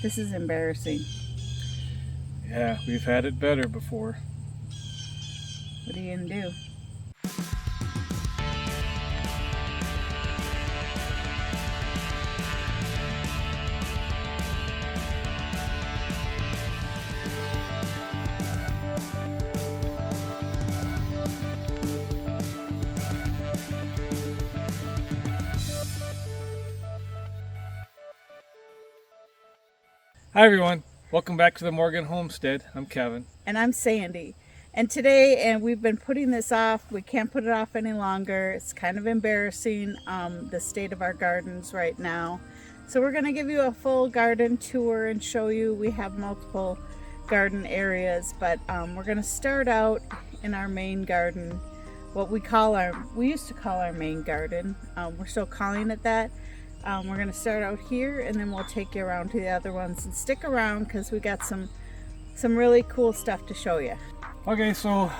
This is embarrassing. Yeah, we've had it better before. What are you gonna do? Hi everyone, welcome back to the Morgan Homestead. I'm Kevin. And I'm Sandy. And today, we've been putting this off. We can't put it off any longer. It's kind of embarrassing, the state of our gardens right now. So we're gonna give you a full garden tour and show you. We have multiple garden areas, but we're gonna start out in our main garden, what we used to call our main garden. We're still calling it that. We're going to start out here, and then we'll take you around to the other ones. And stick around because we got some really cool stuff to show you. Okay, so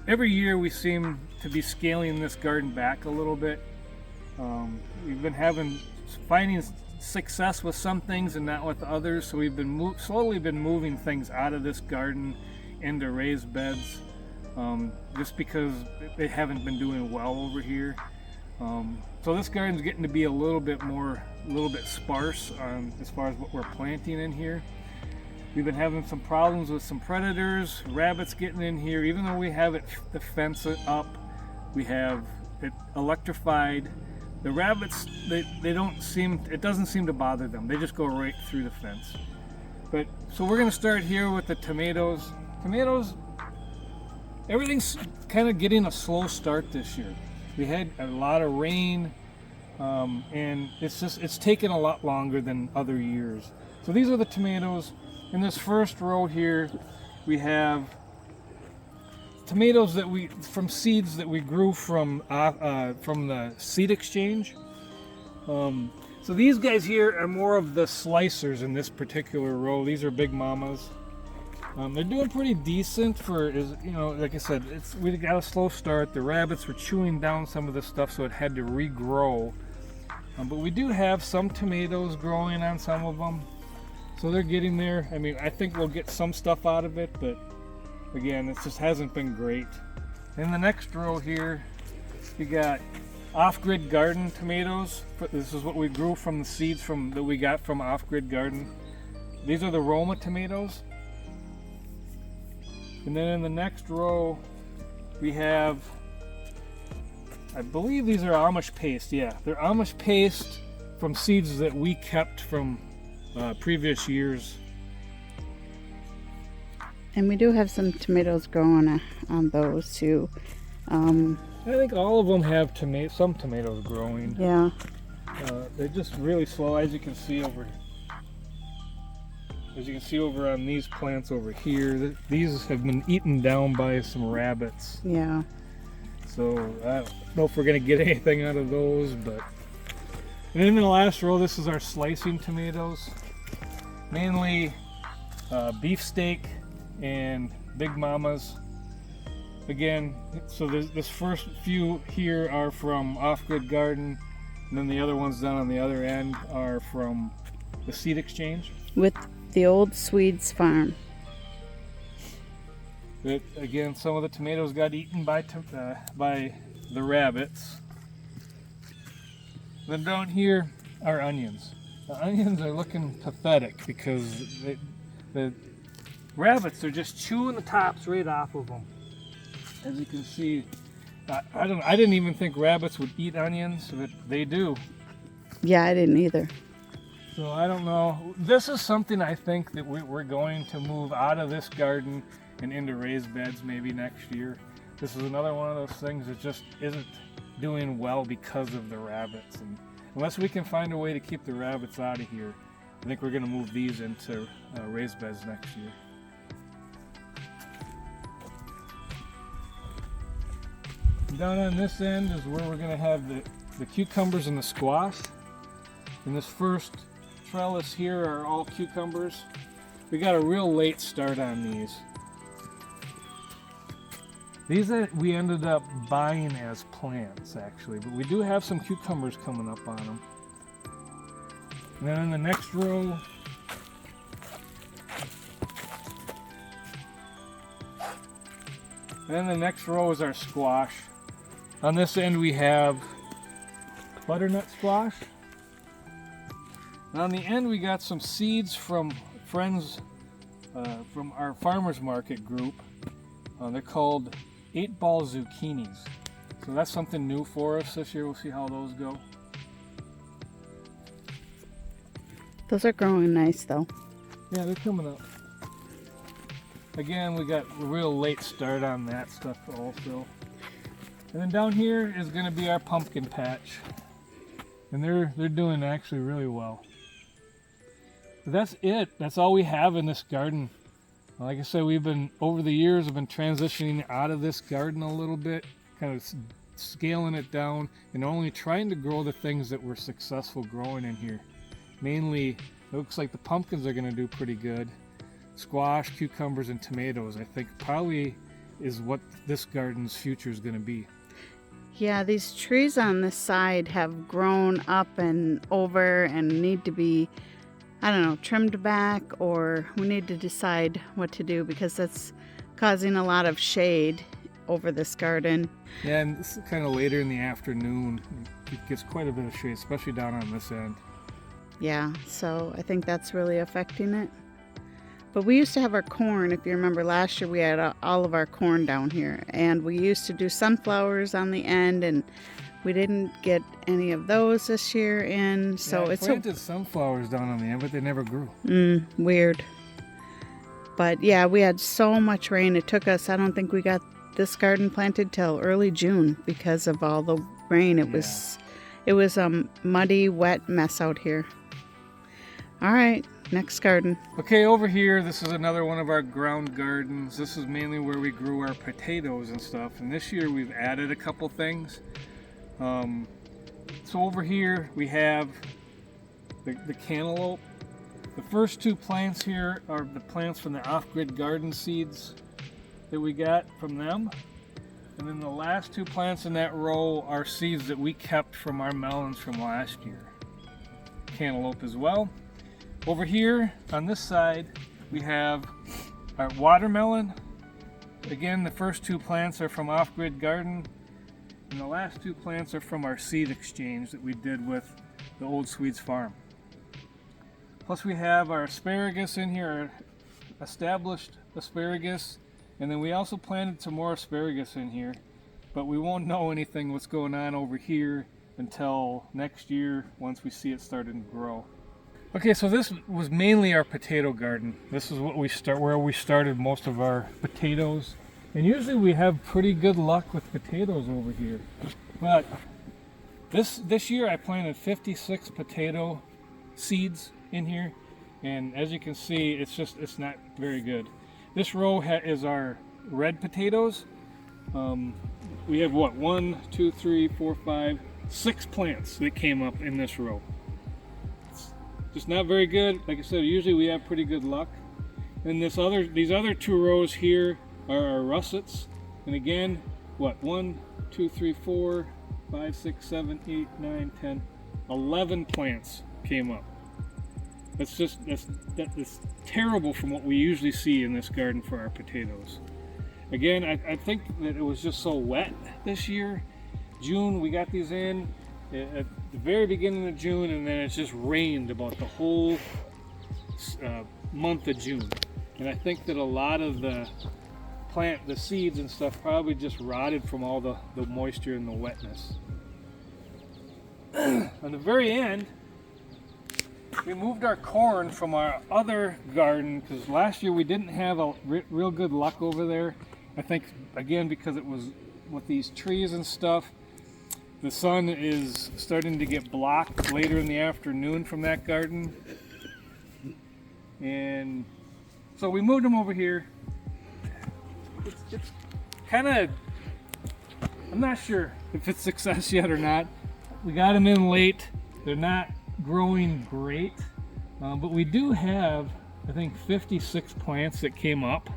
every year we seem to be scaling this garden back a little bit. We've been finding success with some things and not with others, so we've been slowly moving things out of this garden into raised beds, just because they haven't been doing well over here. So this garden's getting to be a little bit sparse as far as what we're planting in here. We've been having some problems with some predators, rabbits getting in here. Even though we have the fence up, we have it electrified. The rabbits, it doesn't seem to bother them. They just go right through the fence. So we're going to start here with the tomatoes. Tomatoes, everything's kind of getting a slow start this year. We had a lot of rain, and it's taken a lot longer than other years. So these are the tomatoes. In this first row here, we have tomatoes from seeds that we grew from the seed exchange. So these guys here are more of the slicers in this particular row. These are big mamas. They're doing pretty decent for, like I said, we got a slow start. The rabbits were chewing down some of the stuff, so it had to regrow. But we do have some tomatoes growing on some of them, so they're getting there. I mean, I think we'll get some stuff out of it, but again, it just hasn't been great. In the next row here, you got off-grid garden tomatoes. This is what we grew from the seeds that we got from off-grid garden. These are the Roma tomatoes. And then in the next row, we have, I believe these are Amish paste. Yeah, they're Amish paste from seeds that we kept from previous years. And we do have some tomatoes growing on those too. I think all of them have some tomatoes growing. Yeah. They're just really slow, as you can see over on these plants over here. These have been eaten down by some rabbits. Yeah. So I don't know if we're going to get anything out of those, but... And then in the last row, this is our slicing tomatoes. Mainly beefsteak and big mamas. Again, so this first few here are from off-grid garden, and then the other ones down on the other end are from the seed exchange. With the old Swedes farm. But again, some of the tomatoes got eaten by the rabbits. Then down here are onions. The onions are looking pathetic because the rabbits are just chewing the tops right off of them. As you can see, I didn't even think rabbits would eat onions, but they do. Yeah, I didn't either. So I don't know. This is something I think that we're going to move out of this garden and into raised beds maybe next year. This is another one of those things that just isn't doing well because of the rabbits. And unless we can find a way to keep the rabbits out of here, I think we're going to move these into raised beds next year. Down on this end is where we're going to have the cucumbers and the squash. And this first trellis here are all cucumbers. We got a real late start on these. These we ended up buying as plants actually, but we do have some cucumbers coming up on them. And then in the next row, And then the next row is our squash. On this end we have butternut squash. And on the end we got some seeds from friends from our farmers market group. They're called 8-ball zucchinis. So that's something new for us this year. We'll see how those go. Those are growing nice though. Yeah, they're coming up. Again, we got a real late start on that stuff also. And then down here is going to be our pumpkin patch. And they're doing actually really well. But that's it. That's all we have in this garden. Like I said, over the years, I've been transitioning out of this garden a little bit, kind of scaling it down, and only trying to grow the things that were successful growing in here. Mainly, it looks like the pumpkins are going to do pretty good. Squash, cucumbers, and tomatoes, I think probably is what this garden's future is going to be. Yeah, these trees on this side have grown up and over and need to be, I don't know, trimmed back, or we need to decide what to do because that's causing a lot of shade over this garden. Yeah, and this is kind of later in the afternoon. It gets quite a bit of shade, especially down on this end. Yeah, so I think that's really affecting it. But we used to have our corn. If you remember last year, we had all of our corn down here. And we used to do sunflowers on the end, and we didn't get any of those this year in. So yeah, I it's planted sunflowers down on the end, but they never grew. Weird. But yeah, we had so much rain. It took us, I don't think we got this garden planted till early June because of all the rain. It was a muddy, wet mess out here. All right, next garden. Okay, over here, this is another one of our ground gardens. This is mainly where we grew our potatoes and stuff. And this year we've added a couple things. So over here we have the cantaloupe. The first two plants here are the plants from the off-grid garden seeds that we got from them. And then the last two plants in that row are seeds that we kept from our melons from last year. Cantaloupe as well. Over here on this side we have our watermelon. Again, the first two plants are from off-grid garden, and the last two plants are from our seed exchange that we did with the Old Swedes farm. Plus we have our asparagus in here, our established asparagus, and then we also planted some more asparagus in here, but we won't know anything what's going on over here until next year once we see it starting to grow. Okay, so this was mainly our potato garden. This is where we started most of our potatoes. And usually we have pretty good luck with potatoes over here. But this year I planted 56 potato seeds in here. And as you can see, it's not very good. This row is our red potatoes. We have what, 1, 2, 3, 4, 5, 6 plants that came up in this row. Just not very good. Like I said, usually we have pretty good luck. And these other two rows here are our russets. And again, what, 1, 2, 3, 4, 5, 6, 7, 8, 9, 10, 11 plants came up. That's terrible from what we usually see in this garden for our potatoes. Again, I think that it was just so wet this year. June, we got these in at the very beginning of June, and then it's just rained about the whole month of June. And I think that a lot of the seeds and stuff probably just rotted from all the moisture and the wetness. On the very end, we moved our corn from our other garden because last year we didn't have a real good luck over there. I think, again, because it was with these trees and stuff, the sun is starting to get blocked later in the afternoon from that garden. And so we moved them over here. It's kind of, I'm not sure if it's success yet or not. We got them in late. They're not growing great, but we do have, I think, 56 plants that came up.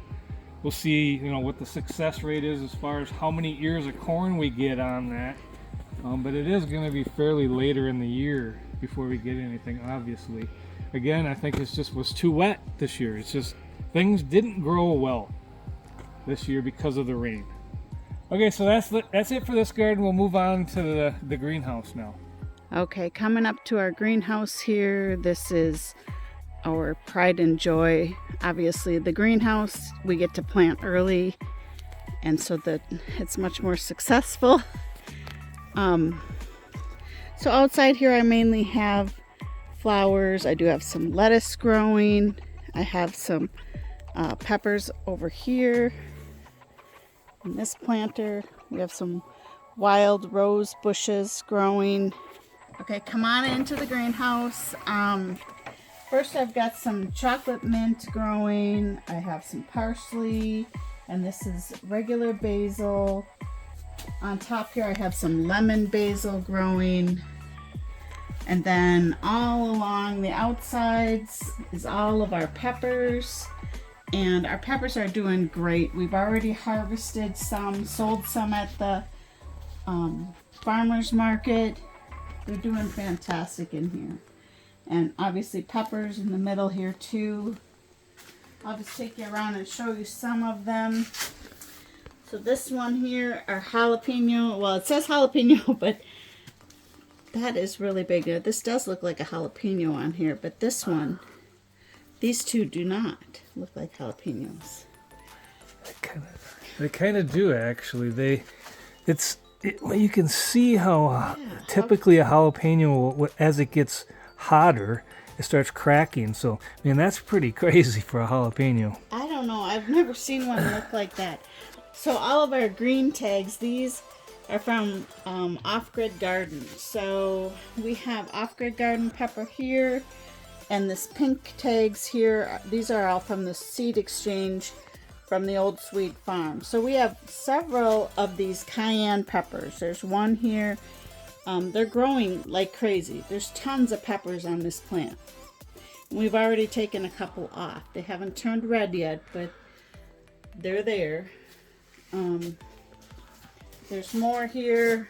We'll see, what the success rate is as far as how many ears of corn we get on that. But it is going to be fairly later in the year before we get anything, obviously. Again, I think it just was too wet this year. It's just things didn't grow well this year because of the rain. Okay, so that's it for this garden. We'll move on to the greenhouse now. Okay, coming up to our greenhouse here. This is our pride and joy. Obviously, the greenhouse we get to plant early, and so that it's much more successful. So outside here I mainly have flowers. I do have some lettuce growing. I have some peppers over here in this planter. We have some wild rose bushes growing. Okay, come on into the greenhouse. First I've got some chocolate mint growing. I have some parsley, and this is regular basil. On top here I have some lemon basil growing. And then all along the outsides is all of our peppers. And our peppers are doing great. We've already harvested some, sold some at the farmer's market. They're doing fantastic in here. And obviously peppers in the middle here too. I'll just take you around and show you some of them. So this one here are jalapeno. Well, it says jalapeno, but that is really big. This does look like a jalapeno on here, but this one, these two do not look like jalapenos. They kind of do actually. You can see how typically a jalapeno, as it gets hotter, it starts cracking. So, I mean, that's pretty crazy for a jalapeno. I don't know. I've never seen one look like that. So all of our green tags, these are from Off-Grid Garden. So we have Off-Grid Garden pepper here, and this pink tags here. These are all from the seed exchange from the old Swede farm. So we have several of these cayenne peppers. There's one here. They're growing like crazy. There's tons of peppers on this plant. We've already taken a couple off. They haven't turned red yet, but they're there. There's more here.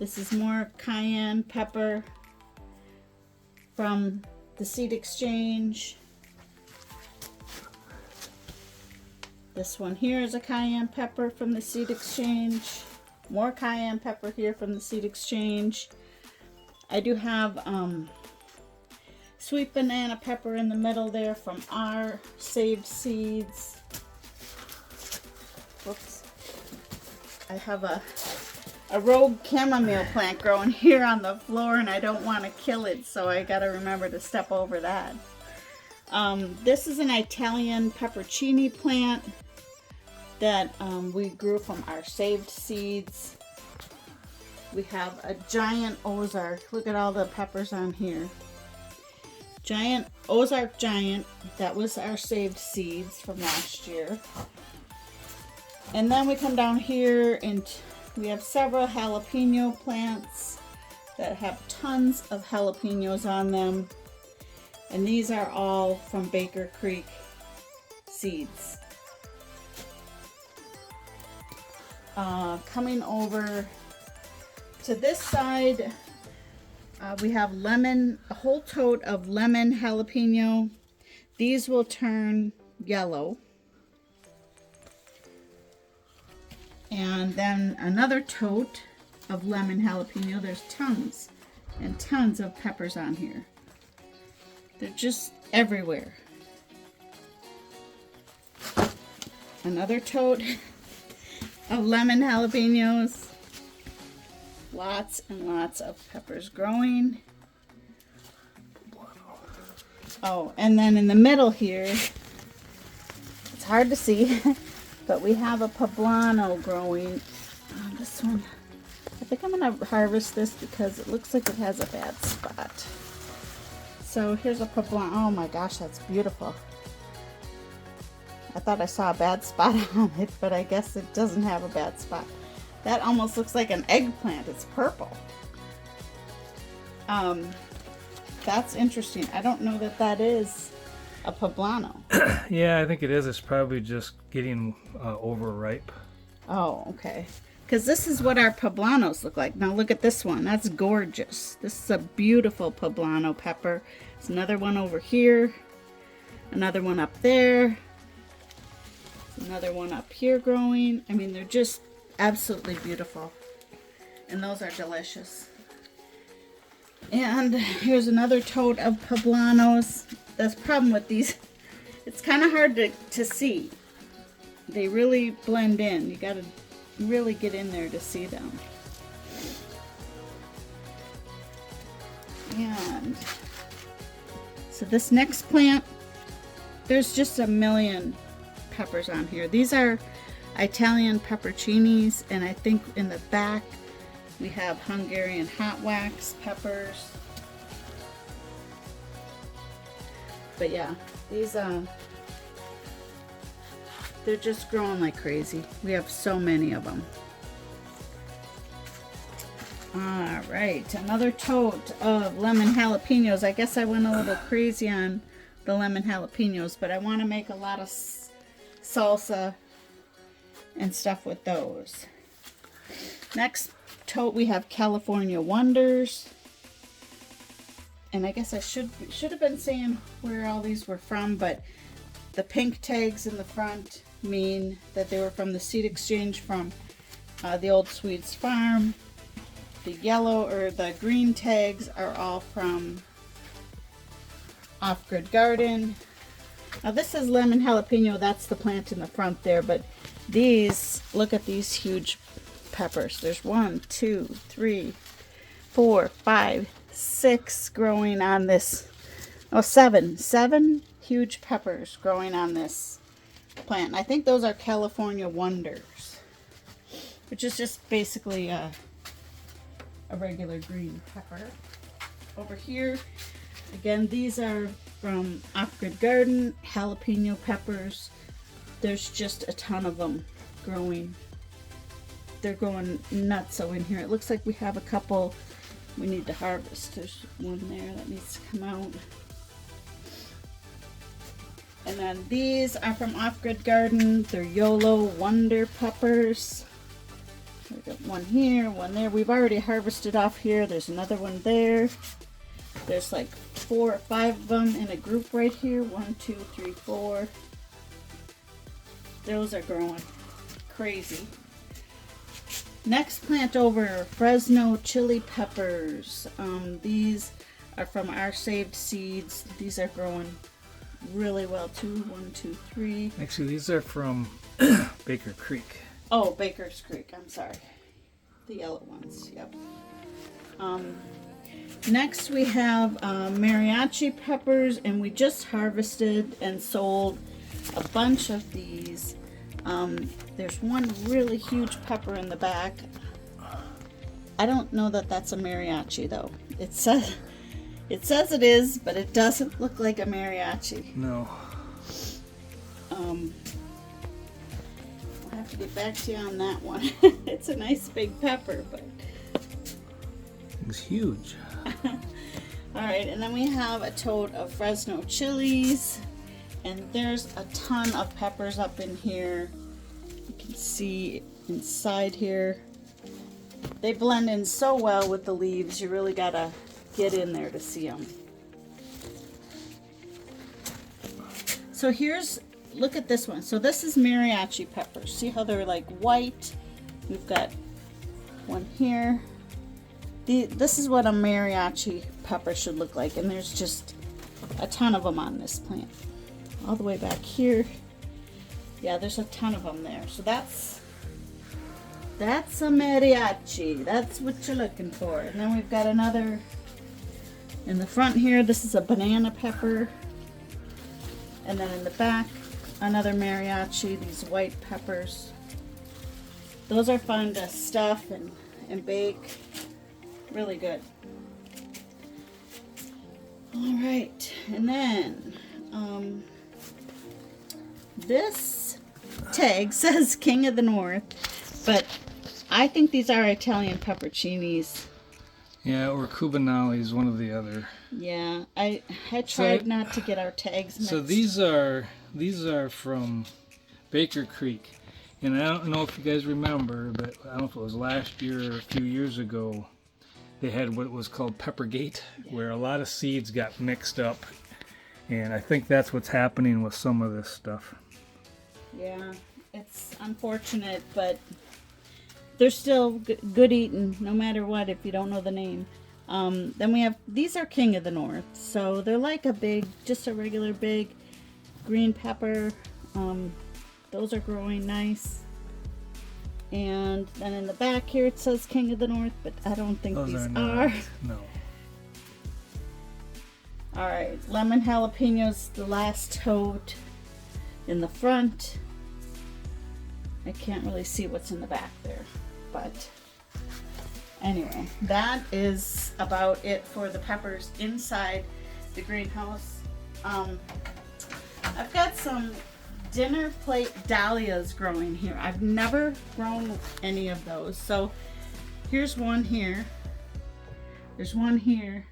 This is more cayenne pepper from the seed exchange. This one here is a cayenne pepper from the seed exchange. More cayenne pepper here from the seed exchange. I do have sweet banana pepper in the middle there from our saved seeds. Whoops. I have a rogue chamomile plant growing here on the floor, and I don't want to kill it, so I got to remember to step over that. This is an Italian peppercini plant that we grew from our saved seeds. We have a giant Ozark. Look at all the peppers on here. Giant Ozark giant. That was our saved seeds from last year. And then we come down here and we have several jalapeno plants that have tons of jalapenos on them. And these are all from Baker Creek seeds. Coming over to this side, we have a whole tote of lemon jalapeno. These will turn yellow. And then another tote of lemon jalapeno. There's tons and tons of peppers on here. They're just everywhere. Another tote of lemon jalapenos. Lots and lots of peppers growing. Oh, and then in the middle here, it's hard to see, but we have a poblano growing. This one, I think I'm going to harvest this because it looks like it has a bad spot. So here's a poblano. Oh my gosh, that's beautiful. I thought I saw a bad spot on it, but I guess it doesn't have a bad spot. That almost looks like an eggplant. It's purple. That's interesting. I don't know that that is a poblano. Yeah, I think it is. It's probably just getting overripe. Oh, okay. Because this is what our poblanos look like. Now look at this one. That's gorgeous. This is a beautiful poblano pepper. There's another one over here. Another one up there. Another one up here growing. I mean, they're just absolutely beautiful. And those are delicious. And here's another tote of poblanos. That's the problem with these. It's kind of hard to see. They really blend in. You got to really get in there to see them. And so this next plant, there's just a million peppers on here. These are Italian pepperoncinis, and I think in the back we have Hungarian hot wax peppers. But yeah, these they're just growing like crazy. We have so many of them. All right, another tote of lemon jalapenos. I guess I went a little crazy on the lemon jalapenos, but I want to make a lot of salsa and stuff with those. Next tote we have California Wonders. And I guess I should have been saying where all these were from, but the pink tags in the front mean that they were from the seed exchange from the old Swedes farm. The yellow or the green tags are all from Off-Grid Garden. Now this is lemon jalapeno, that's the plant in the front there, but these, look at these huge peppers. There's 1, 2, 3, 4, 5, 6 growing on this, oh, 7 huge peppers growing on this plant. And I think those are California Wonders, which is just basically a regular green pepper. Over here, again, these are from Off-Grid Garden, jalapeno peppers. There's just a ton of them growing. They're going nutso in here. It looks like we have a couple we need to harvest. There's one there that needs to come out. And then these are from Off-Grid Garden. They're YOLO Wonder Peppers. We got one here, one there. We've already harvested off here. There's another one there. There's like 4 or 5 of them in a group right here. 1, 2, 3, 4. Those are growing crazy. Next plant over, Fresno chili peppers. These are from our saved seeds. These are growing really well too. 1, 2, 3. Actually, these are from Baker Creek. Oh, Baker's Creek. I'm sorry. The yellow ones. Yep. Next we have mariachi peppers, and we just harvested and sold a bunch of these. There's one really huge pepper in the back. I don't know that that's a mariachi though. It says it is, but it doesn't look like a mariachi. No. I'll have to get back to you on that one. It's a nice big pepper, but It's huge. all right, and then we have a tote of Fresno chilies, and there's a ton of peppers up in here. You can see inside here. They blend in so well with the leaves. You really gotta get in there to see them. So look at this one. So this is mariachi peppers. See how they're like white? We've got one here. This is what a mariachi pepper should look like, and there's just a ton of them on this plant. All the way back here. Yeah, there's a ton of them there. So that's a mariachi. That's what you're looking for. And then we've got another in the front here. This is a banana pepper. And then in the back, another mariachi, these white peppers. Those are fun to stuff and bake. Really good. All right, and then this tag says King of the North, but I think these are Italian pepperoncinis. Yeah, or Cubanales, one of the other. Yeah, I tried not to get our tags mixed. So these are from Baker Creek, and I don't know if you guys remember, but I don't know if it was last year or a few years ago. They had what was called Peppergate, where a lot of seeds got mixed up, and I think that's what's happening with some of this stuff. Yeah, it's unfortunate, but they're still good eating no matter what if you don't know the name. Then we have, these are King of the North. So they're like a big, just a regular big green pepper. Those are growing nice. And then in the back here it says King of the North, but I don't think Those these are not. No. Alright, lemon jalapenos, the last tote in the front. I can't really see what's in the back there, but anyway, that is about it for the peppers inside the greenhouse. I've got some dinner plate dahlias growing here. I've never grown any of those. So here's one here. There's one here.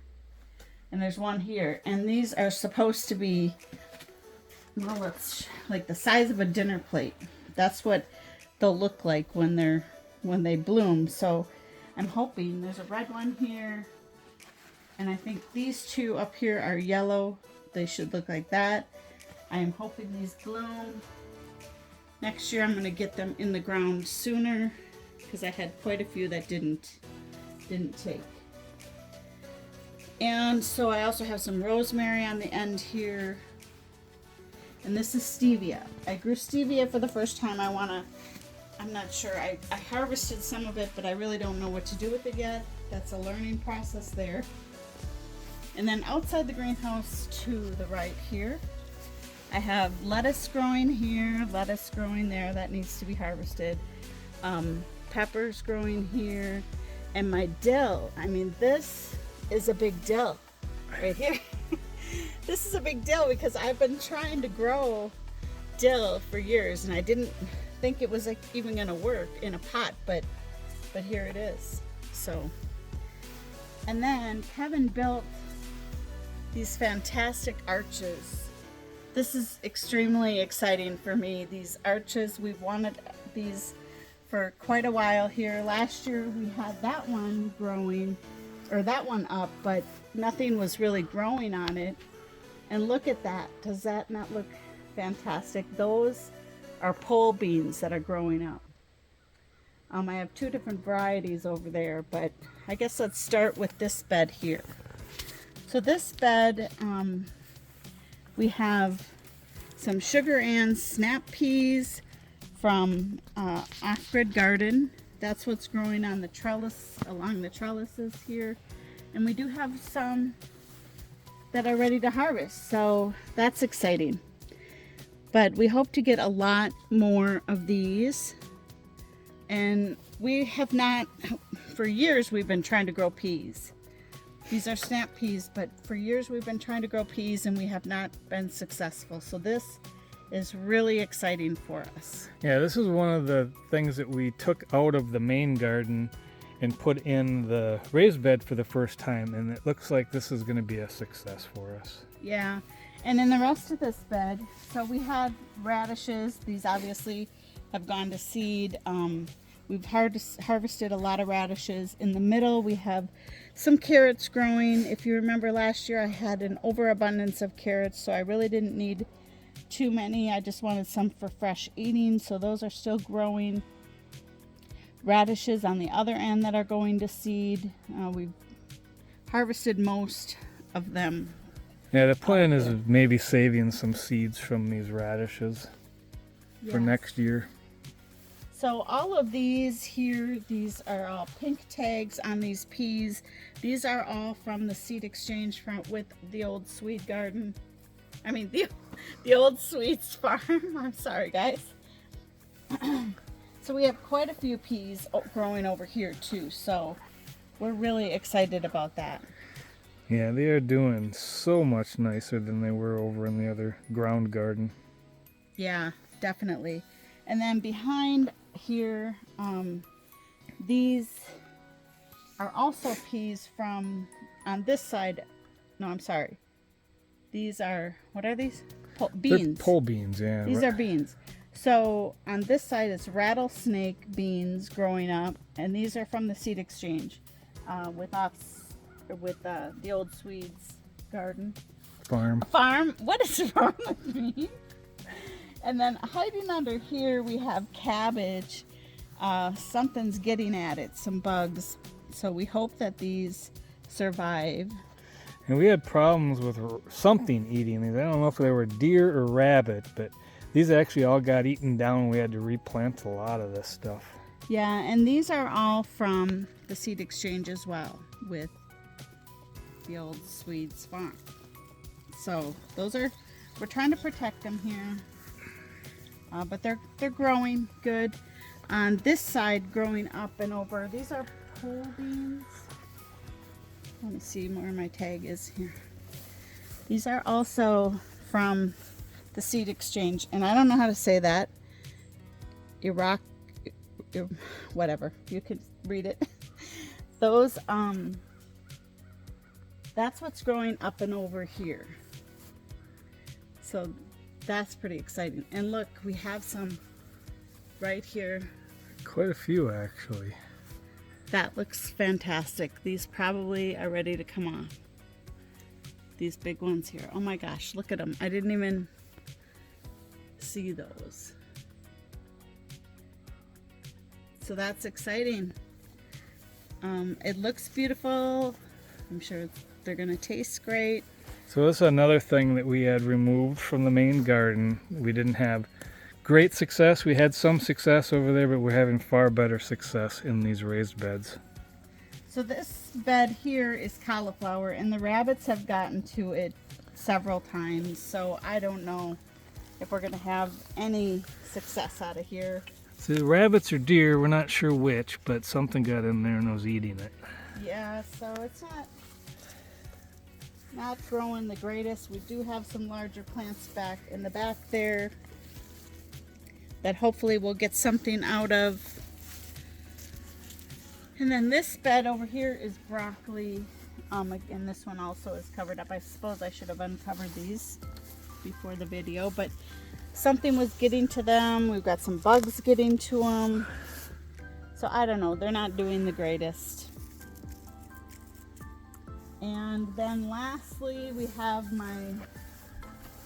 And there's one here. And these are supposed to be, well, it's like the size of a dinner plate. That's what they'll look like when they bloom. So I'm hoping, there's a red one here. And I think these two up here are yellow. They should look like that. I am hoping these bloom. Next year I'm going to get them in the ground sooner because I had quite a few that didn't take. And so I also have some rosemary on the end here. And this is stevia. I grew stevia for the first time. I'm not sure. I harvested some of it, but I really don't know what to do with it yet. That's a learning process there. And then outside the greenhouse to the right here, I have lettuce growing here, lettuce growing there. That needs to be harvested. Peppers growing here. And my dill. I mean, this is a big dill right here. This is a big dill because I've been trying to grow dill for years and I didn't think it was like even gonna work in a pot, but here it is. So, and then Kevin built these fantastic arches. This is extremely exciting for me. These arches, we've wanted these for quite a while here. Last year we had that one growing, or that one up, but nothing was really growing on it. And look at that. Does that not look fantastic? Those are pole beans that are growing up. I have two different varieties over there, but I guess let's start with this bed here. So this bed, we have some sugar and snap peas from off-gridgarden. That's what's growing on the trellis, along the trellises here. And we do have some that are ready to harvest, so that's exciting. But we hope to get a lot more of these. And we have not, for years we've been trying to grow peas. These are snap peas, but for years we've been trying to grow peas and we have not been successful. So this is really exciting for us. Yeah, this is one of the things that we took out of the main garden and put in the raised bed for the first time, and it looks like this is going to be a success for us. Yeah, and in the rest of this bed, so we had radishes. These obviously have gone to seed. We've harvested a lot of radishes. In the middle we have some carrots growing. If you remember last year I had an overabundance of carrots, so I really didn't need too many. I just wanted some for fresh eating, so those are still growing. Radishes on the other end that are going to seed. We've harvested most of them. Yeah, the plan is maybe saving some seeds from these radishes for next year. So all of these here, these are all pink tags on these peas. These are all from the seed exchange with the old Swede garden. I mean, the old Swedes farm. I'm sorry, guys. So we have quite a few peas growing over here too, so we're really excited about that. Yeah, they are doing so much nicer than they were over in the other ground garden. Yeah, definitely. And then behind here, these are also peas from, on this side, no, I'm sorry. These are, what are these? Beans. They're pole beans, yeah. These are beans. So on this side it's rattlesnake beans growing up, and these are from the seed exchange with the old Swedes garden. Farm. Farm? What is wrong with me? And then hiding under here we have cabbage. Something's getting at it, some bugs. So we hope that these survive. And we had problems with something eating these. I don't know if they were deer or rabbit, but these actually all got eaten down. We had to replant a lot of this stuff. Yeah, and these are all from the seed exchange as well with the old Swedes farm. So those are, we're trying to protect them here, but they're growing good. On this side, growing up and over, these are pole beans. Let me see where my tag is here. These are also from the seed exchange, and I don't know how to say that. Iraq, whatever, you could read it. Those, that's what's growing up and over here. So that's pretty exciting. And look, we have some right here. Quite a few, actually. That looks fantastic. These probably are ready to come off. These big ones here. Oh my gosh, look at them. I didn't even see those. So that's exciting. It looks beautiful. I'm sure they're gonna taste great. So this is another thing that we had removed from the main garden. We didn't have great success. We had some success over there, but we're having far better success in these raised beds. So this bed here is cauliflower, and the rabbits have gotten to it several times. So I don't know if we're gonna have any success out of here. So the rabbits or deer, we're not sure which, but something got in there and was eating it. Yeah, so it's not growing the greatest. We do have some larger plants back in the back there that hopefully we'll get something out of. And then this bed over here is broccoli. Again, this one also is covered up. I suppose I should have uncovered these before the video, but something was getting to them. We've got some bugs getting to them. So I don't know, they're not doing the greatest. And then lastly, we have my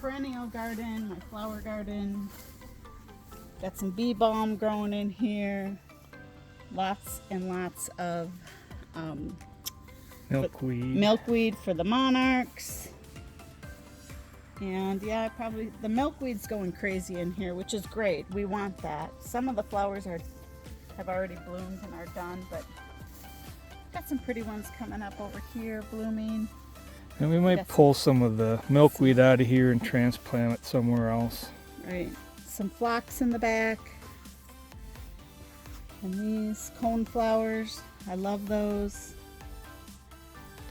perennial garden, my flower garden. Got some bee balm growing in here. Lots and lots of milkweed for the monarchs. And yeah, probably the milkweed's going crazy in here, which is great. We want that. Some of the flowers have already bloomed and are done, but got some pretty ones coming up over here blooming. And we might pull some of the milkweed out of here and transplant it somewhere else. Right. Some phlox in the back. And these cone flowers, I love those.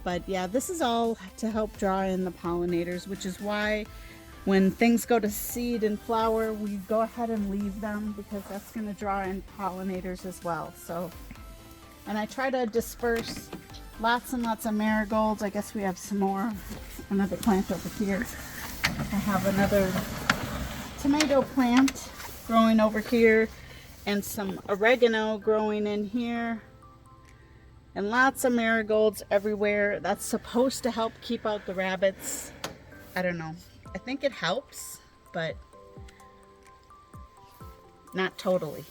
But yeah, this is all to help draw in the pollinators, which is why when things go to seed and flower, we go ahead and leave them, because that's going to draw in pollinators as well. So, and I try to disperse lots and lots of marigolds. I guess we have some more, another plant over here. I have another tomato plant growing over here, and some oregano growing in here, and lots of marigolds everywhere. That's supposed to help keep out the rabbits. I don't know. I think it helps, but not totally.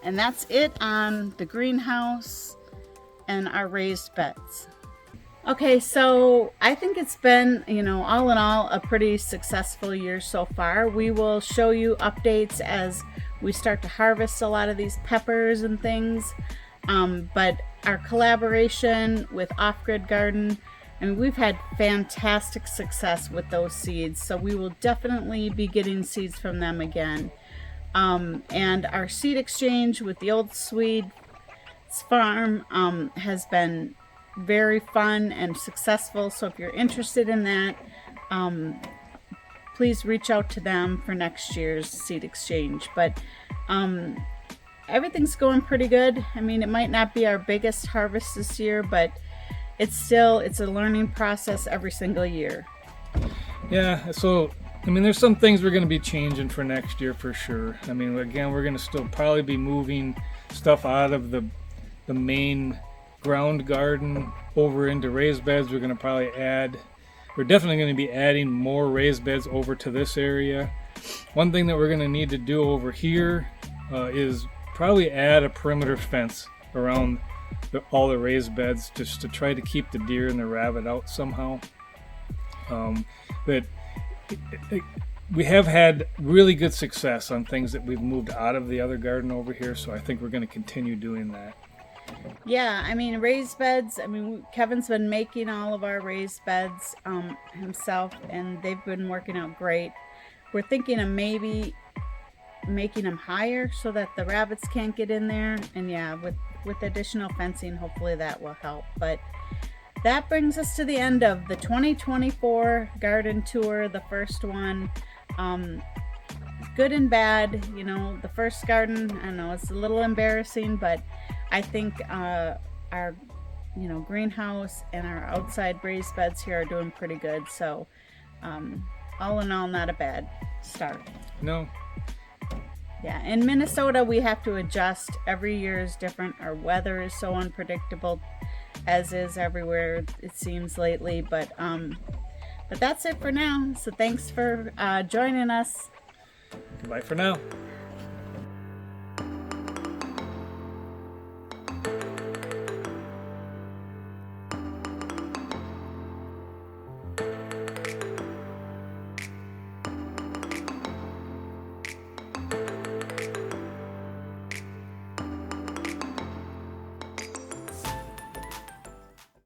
And that's it on the greenhouse and our raised beds. Okay, so I think it's been, all in all, a pretty successful year so far. We will show you updates as we start to harvest a lot of these peppers and things. But our collaboration with Off-Grid Garden, and we've had fantastic success with those seeds. So we will definitely be getting seeds from them again. And our seed exchange with the old Swedes farm has been very fun and successful. So if you're interested in that, please reach out to them for next year's seed exchange. But everything's going pretty good. I mean, it might not be our biggest harvest this year, but it's a learning process every single year. Yeah, so there's some things we're going to be changing for next year for sure. Again, we're going to still probably be moving stuff out of the main ground garden over into raised beds. We're definitely going to be adding more raised beds over to this area. One thing that we're going to need to do over here is probably add a perimeter fence around all the raised beds, just to try to keep the deer and the rabbit out somehow. But we have had really good success on things that we've moved out of the other garden over here, so I think we're going to continue doing that. Yeah, I mean, raised beds, I mean, Kevin's been making all of our raised beds himself, and they've been working out great. We're thinking of maybe making them higher so that the rabbits can't get in there, and yeah, with additional fencing, hopefully that will help. But that brings us to the end of the 2024 garden tour, the first one. Good and bad, you know. The first garden, I know it's a little embarrassing, but I think our greenhouse and our outside raised beds here are doing pretty good. So all in all, not a bad start. No. Yeah, in Minnesota we have to adjust. Every year is different. Our weather is so unpredictable, as is everywhere it seems lately. But that's it for now. So thanks for joining us. Goodbye for now.